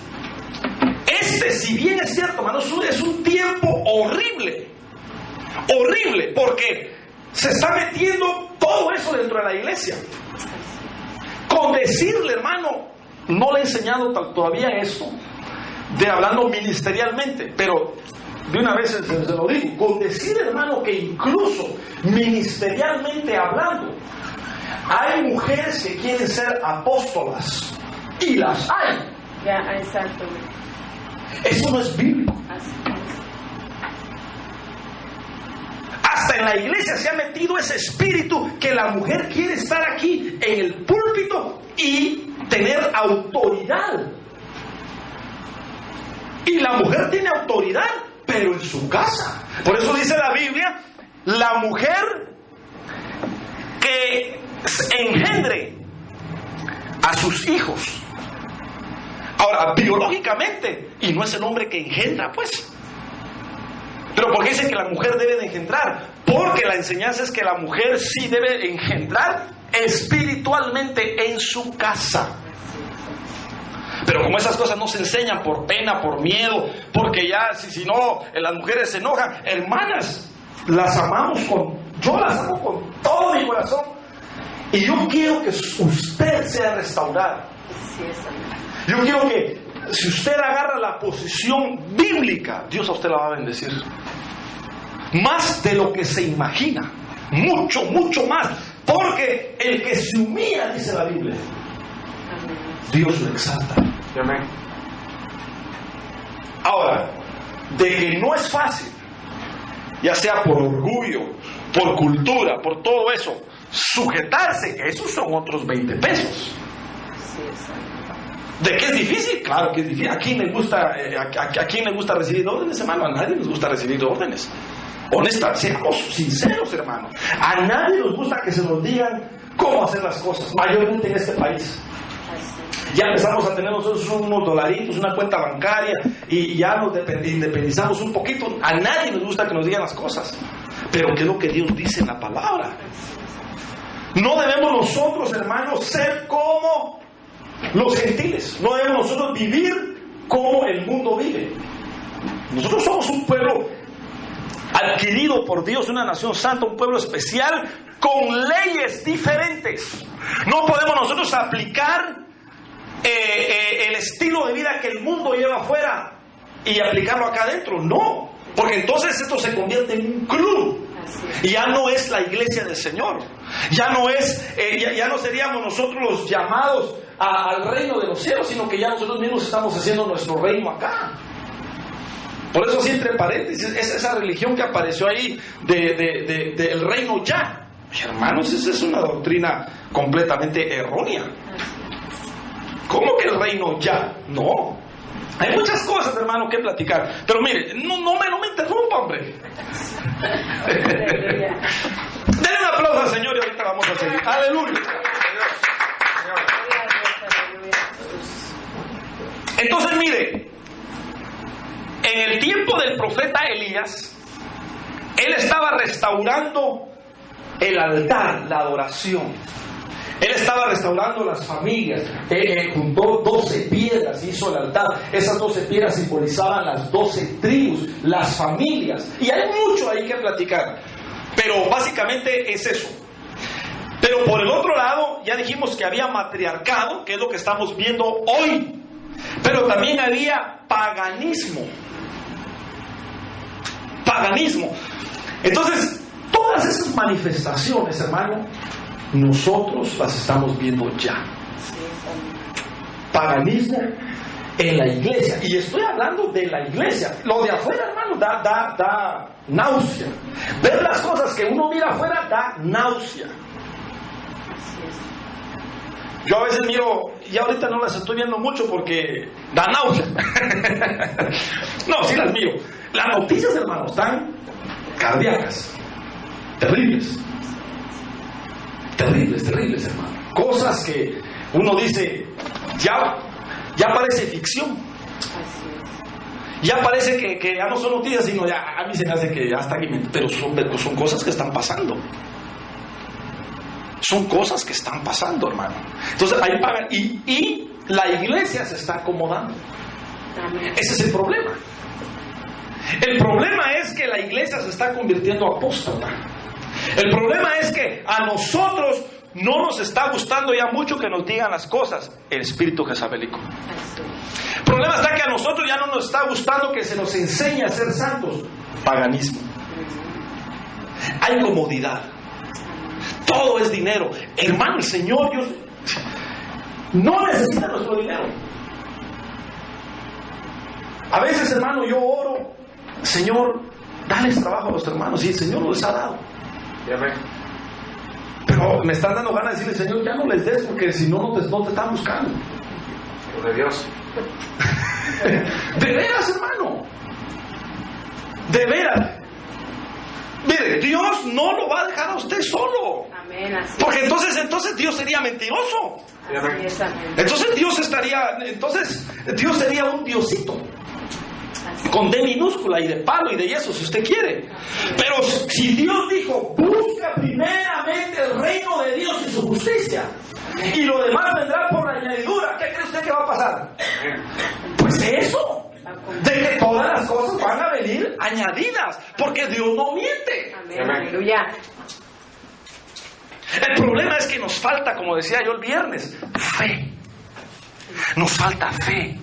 si bien es cierto, hermanos, es un tiempo horrible, porque se está metiendo todo eso dentro de la iglesia. Con decirle, hermano, no le he enseñado todavía esto, hablando ministerialmente, pero de una vez se lo digo, con decir, hermano, que incluso ministerialmente hablando, hay mujeres que quieren ser apóstolas, y las hay. Ya, exacto. Eso no es bíblico. Hasta en la iglesia se ha metido ese espíritu que la mujer quiere estar aquí en el púlpito y tener autoridad. Y la mujer tiene autoridad, pero en su casa. Por eso dice la Biblia, la mujer que engendre a sus hijos. Ahora, biológicamente, y no es el hombre que engendra, pues. Pero ¿por qué dice que la mujer debe de engendrar? Porque la enseñanza es que la mujer sí debe engendrar espiritualmente en su casa. Pero como esas cosas no se enseñan por pena, por miedo, porque ya si no las mujeres se enojan, hermanas, las amamos yo las amo con todo mi corazón, y yo quiero que usted sea restaurada. Yo quiero que si usted agarra la posición bíblica, Dios a usted la va a bendecir más de lo que se imagina, mucho, mucho más, porque el que se humilla, dice la Biblia, Dios lo exalta. Amén. Ahora, de que no es fácil, ya sea por orgullo, por cultura, por todo eso, sujetarse, esos son otros 20 pesos. ¿De qué es difícil? Claro que es difícil. ¿A quién le gusta recibir órdenes, hermano? A nadie nos gusta recibir órdenes. Honesta, seamos sinceros, hermano. A nadie nos gusta que se nos digan cómo hacer las cosas, mayormente en este país. Ya empezamos a tener nosotros unos dolaritos, una cuenta bancaria, y ya nos independizamos un poquito. A nadie nos gusta que nos digan las cosas. Pero ¿qué es lo que Dios dice en la palabra? No debemos nosotros, hermanos, ser como los gentiles. No debemos nosotros vivir como el mundo vive. Nosotros somos un pueblo adquirido por Dios, una nación santa, un pueblo especial, con leyes diferentes. No podemos nosotros aplicar el estilo de vida que el mundo lleva afuera y aplicarlo acá adentro. No, porque entonces esto se convierte en un club. Y ya no es la iglesia del Señor. Ya no es, ya no seríamos nosotros los llamados al reino de los cielos, sino que ya nosotros mismos estamos haciendo nuestro reino acá. Por eso, así entre paréntesis, es esa religión que apareció ahí del reino ya. Hermanos, esa es una doctrina completamente errónea. ¿Cómo que el reino ya? No. Hay muchas cosas, hermano, que platicar. Pero mire, no me interrumpa, hombre. Denle un aplauso al Señor y ahorita vamos a seguir. Aleluya. Entonces, mire, en el tiempo del profeta Elías, él estaba restaurando el altar, la adoración. Él estaba restaurando las familias. Juntó 12 piedras, hizo el altar. Esas 12 piedras simbolizaban las 12 tribus, las familias. Y hay mucho ahí que platicar. Pero básicamente es eso. Pero por el otro lado, ya dijimos que había matriarcado, que es lo que estamos viendo hoy. Pero también había paganismo. Paganismo. Entonces, todas esas manifestaciones, hermano, nosotros las estamos viendo ya. Paganismo en la iglesia. Y estoy hablando de la iglesia. Lo de afuera, hermano, da náusea. Ver las cosas que uno mira afuera da náusea. Yo a veces miro, y ahorita no las estoy viendo mucho porque da náusea. No, sí las miro. Las noticias, hermano, están cardíacas. Terribles. Terribles, hermano. Cosas que uno dice, ya parece ficción. Ya parece que ya no son noticias, sino ya a mí se me hace que ya está aquí. Pero son cosas que están pasando. Son cosas que están pasando, hermano. Entonces ahí pagan. Y la iglesia se está acomodando. Ese es el problema. El problema es que la iglesia se está convirtiendo apóstata. El problema es que a nosotros no nos está gustando ya mucho que nos digan las cosas. El espíritu jezabelico. El problema está que a nosotros ya no nos está gustando que se nos enseñe a ser santos. Paganismo. Hay comodidad. Todo es dinero. Hermano, el Señor Dios no necesita nuestro dinero. A veces, hermano, yo oro, Señor, dales trabajo a los hermanos. Y el Señor los ha dado. Pero me están dando ganas de decirle, Señor, ya no les des, porque si no, no te están buscando. De Dios. De veras, hermano. De veras. Mire, Dios no lo va a dejar a usted solo. Amén, así. Porque entonces Dios sería mentiroso. Así es, amén. Entonces Dios sería un diosito. Con D minúscula y de palo y de yeso, si usted quiere. Pero si Dios dijo, busca primeramente el reino de Dios y su justicia, y lo demás vendrá por la añadidura, ¿qué cree usted que va a pasar? Pues eso, de que todas las cosas van a venir añadidas, porque Dios no miente. Amén, aleluya. El problema es que nos falta, como decía yo el viernes, fe. Nos falta fe.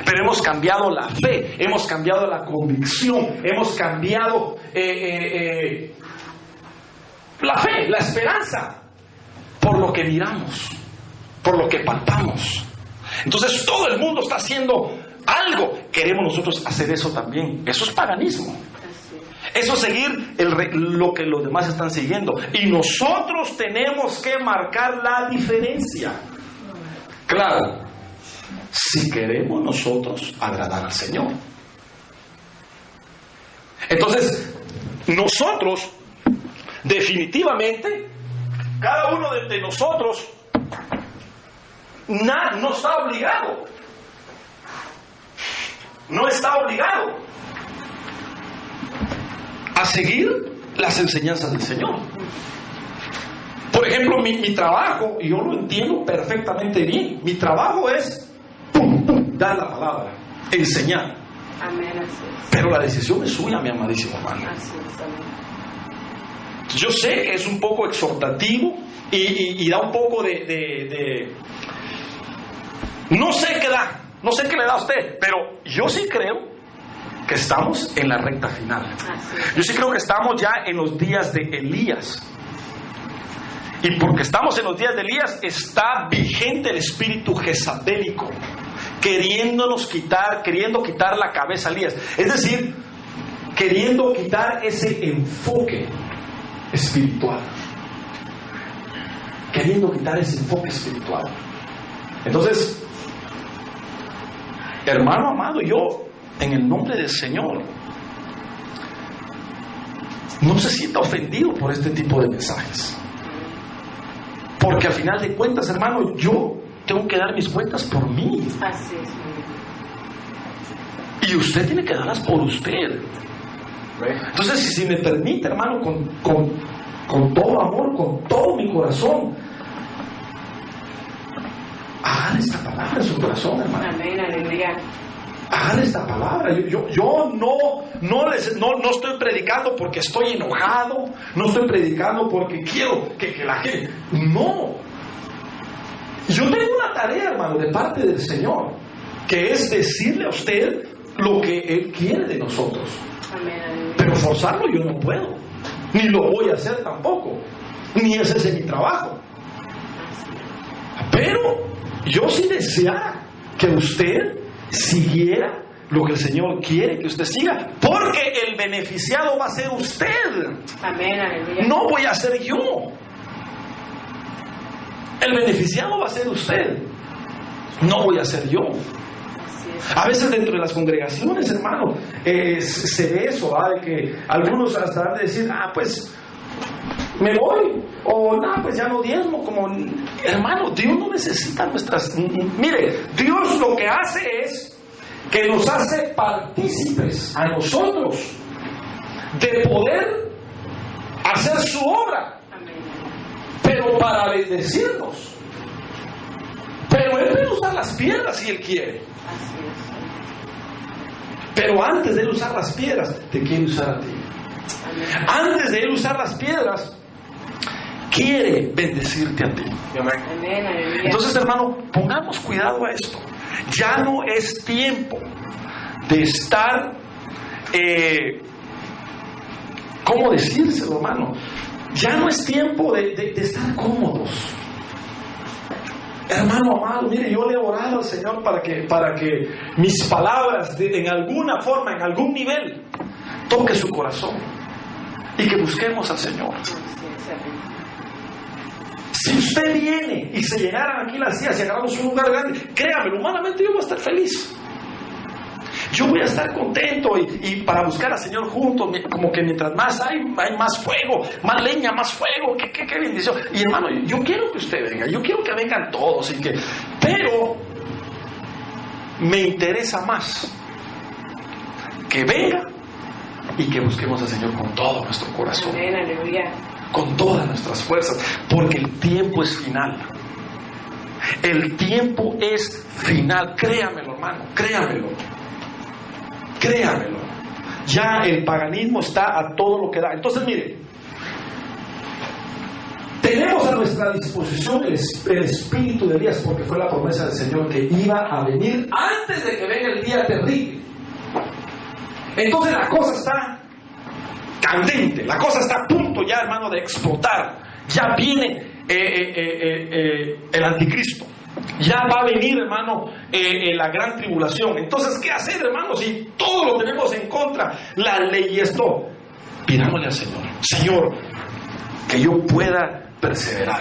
Pero hemos cambiado la fe, hemos cambiado la convicción, hemos cambiado la fe, la esperanza, por lo que miramos, por lo que palpamos. Entonces todo el mundo está haciendo algo, queremos nosotros hacer eso también. Eso es paganismo. Eso es seguir lo que los demás están siguiendo. Y nosotros tenemos que marcar la diferencia. Claro. Si queremos nosotros agradar al Señor. Entonces, nosotros, definitivamente, cada uno de nosotros no está obligado. No está obligado a seguir las enseñanzas del Señor. Por ejemplo, mi trabajo, y yo lo entiendo perfectamente bien, mi trabajo es dar la palabra, enseñar. Amén, así es. Pero la decisión es suya, mi amadísimo hermano. Así es, amén. Yo sé que es un poco exhortativo y da un poco de... No sé qué da, no sé qué le da a usted, pero yo sí creo que estamos en la recta final. Yo sí creo que estamos ya en los días de Elías. Y porque estamos en los días de Elías, está vigente el espíritu jezabélico, queriendo quitar la cabeza a Elías. Es decir, queriendo quitar ese enfoque espiritual. Queriendo quitar ese enfoque espiritual. Entonces, hermano amado, yo, en el nombre del Señor, no se sienta ofendido por este tipo de mensajes. Porque al final de cuentas, hermano, yo tengo que dar mis cuentas por mí. Así es. Y usted tiene que darlas por usted. Entonces, si me permite, hermano, con todo amor, con todo mi corazón, hagan esta palabra en su corazón, hermano. Amén, aleluya. Hagan esta palabra. Yo no estoy predicando porque estoy enojado, no estoy predicando porque quiero que la gente... No. Yo tengo una tarea, hermano, de parte del Señor, que es decirle a usted lo que Él quiere de nosotros. Amén, aleluya. Pero forzarlo yo no puedo, ni lo voy a hacer tampoco, ni ese es mi trabajo. Pero yo sí deseara que usted siguiera lo que el Señor quiere que usted siga, porque el beneficiado va a ser usted. Amén, aleluya. No voy a ser yo. El beneficiado va a ser usted. No voy a ser yo. A veces dentro de las congregaciones, hermano, se ve eso, de que algunos hasta han de decir, pues me voy, o pues ya no diezmo, como, hermano, Dios no necesita nuestras... Mire, Dios lo que hace es que nos hace partícipes a nosotros de poder hacer su obra, pero para bendecirnos. Pero Él puede usar las piedras si Él quiere. Pero antes de Él usar las piedras, te quiere usar a ti. Antes de Él usar las piedras, quiere bendecirte a ti. Entonces, hermano, pongamos cuidado a esto. Ya no es tiempo de estar, ¿cómo decírselo, hermano? Ya no es tiempo de estar cómodos. Hermano amado, mire, yo le he orado al Señor para que mis palabras en alguna forma, en algún nivel, toque su corazón y que busquemos al Señor. Si usted viene y se llenaran aquí las sillas y agarramos un lugar grande, créame, humanamente yo voy a estar feliz. Yo voy a estar contento y para buscar al Señor juntos, como que mientras más hay más fuego, más leña, más fuego, qué bendición. Y hermano, yo quiero que usted venga, yo quiero que vengan todos, pero me interesa más que venga y que busquemos al Señor con todo nuestro corazón. Amén, aleluya. Con todas nuestras fuerzas, porque el tiempo es final. El tiempo es final, créamelo, hermano, créamelo. Créamelo. Ya el paganismo está a todo lo que da. Entonces, mire, tenemos a nuestra disposición el espíritu de Elías, porque fue la promesa del Señor que iba a venir antes de que venga el día terrible. Entonces la cosa está candente, la cosa está a punto ya, hermano, de explotar. Ya viene el anticristo. Ya va a venir, hermano, la gran tribulación. Entonces, ¿qué hacer, hermano? Si todo lo tenemos en contra, la ley y esto, pidámosle al Señor: Señor, que yo pueda perseverar.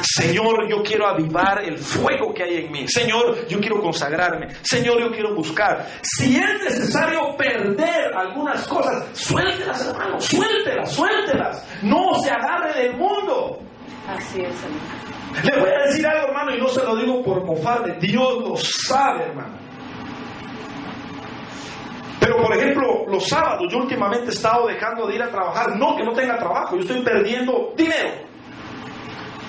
Señor, yo quiero avivar el fuego que hay en mí. Señor, yo quiero consagrarme. Señor, yo quiero buscar. Si es necesario perder algunas cosas, suéltelas, hermano, suéltelas. No se agarre del mundo. Así es, hermano. Le voy a decir algo, hermano, y no se lo digo por mofarme. Dios lo sabe, hermano. Pero, por ejemplo, los sábados, yo últimamente he estado dejando de ir a trabajar. No que no tenga trabajo, yo estoy perdiendo dinero.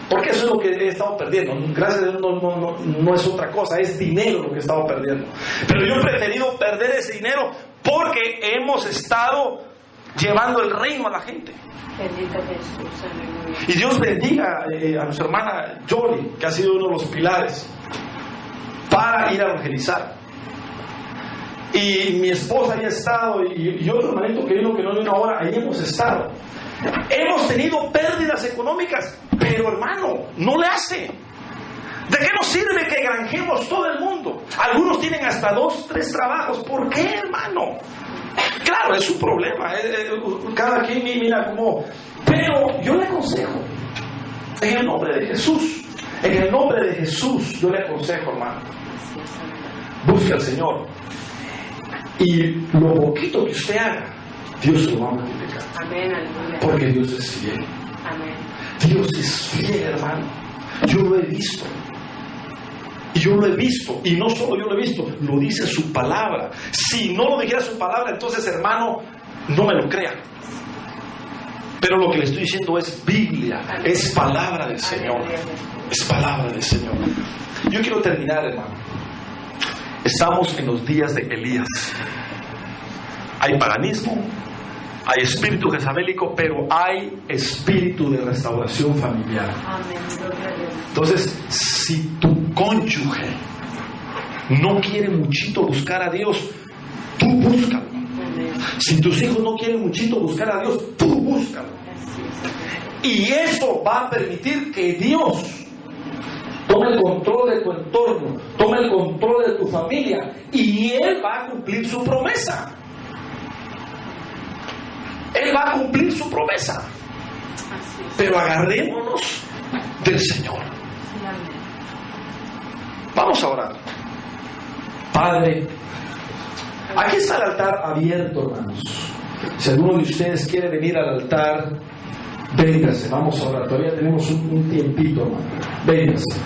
Porque eso es lo que he estado perdiendo. Gracias a Dios no es otra cosa, es dinero lo que he estado perdiendo. Pero yo he preferido perder ese dinero porque hemos estado llevando el reino a la gente. Bendito Jesús, aleluya. Y Dios bendiga a nuestra hermana Jolie, que ha sido uno de los pilares para ir a evangelizar. Y mi esposa había estado, y otro hermanito que vino que no vino ahora, ahí hemos estado. Hemos tenido pérdidas económicas, pero hermano, no le hace. ¿De qué nos sirve que granjemos todo el mundo? Algunos tienen hasta 2, 3 trabajos. ¿Por qué, hermano? Claro, es un problema. Cada quien mira cómo. Pero yo le aconsejo, en el nombre de Jesús, en el nombre de Jesús, yo le aconsejo, hermano, busque al Señor. Y lo poquito que usted haga, Dios lo va a multiplicar. Amén, aleluya. Porque Dios es fiel. Amén. Dios es fiel, hermano. Yo lo he visto. Y yo lo he visto. Y no solo yo lo he visto, lo dice su palabra. Si no lo dijera su palabra, entonces, hermano, no me lo crea. Pero lo que le estoy diciendo es Biblia, es palabra del Señor. Es palabra del Señor. Yo quiero terminar, hermano. Estamos en los días de Elías. Hay paganismo, hay espíritu jezabélico, pero hay espíritu de restauración familiar. Amén. Gloria a Dios. Entonces, si tu cónyuge no quiere muchito buscar a Dios, tú búscalo. Amén. Si tus hijos no quieren muchito buscar a Dios, tú búscalo. Así es, amén. Y eso va a permitir que Dios tome el control de tu entorno, tome el control de tu familia, y Él va a cumplir su promesa. Él va a cumplir su promesa. Así es. Pero agarrémonos del Señor. Sí, amén. Vamos a orar. Padre, aquí está el altar abierto, hermanos. Si alguno de ustedes quiere venir al altar, véngase, vamos a orar. Todavía tenemos un tiempito, hermano. Véngase.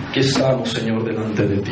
Aquí estamos, Señor, delante de ti.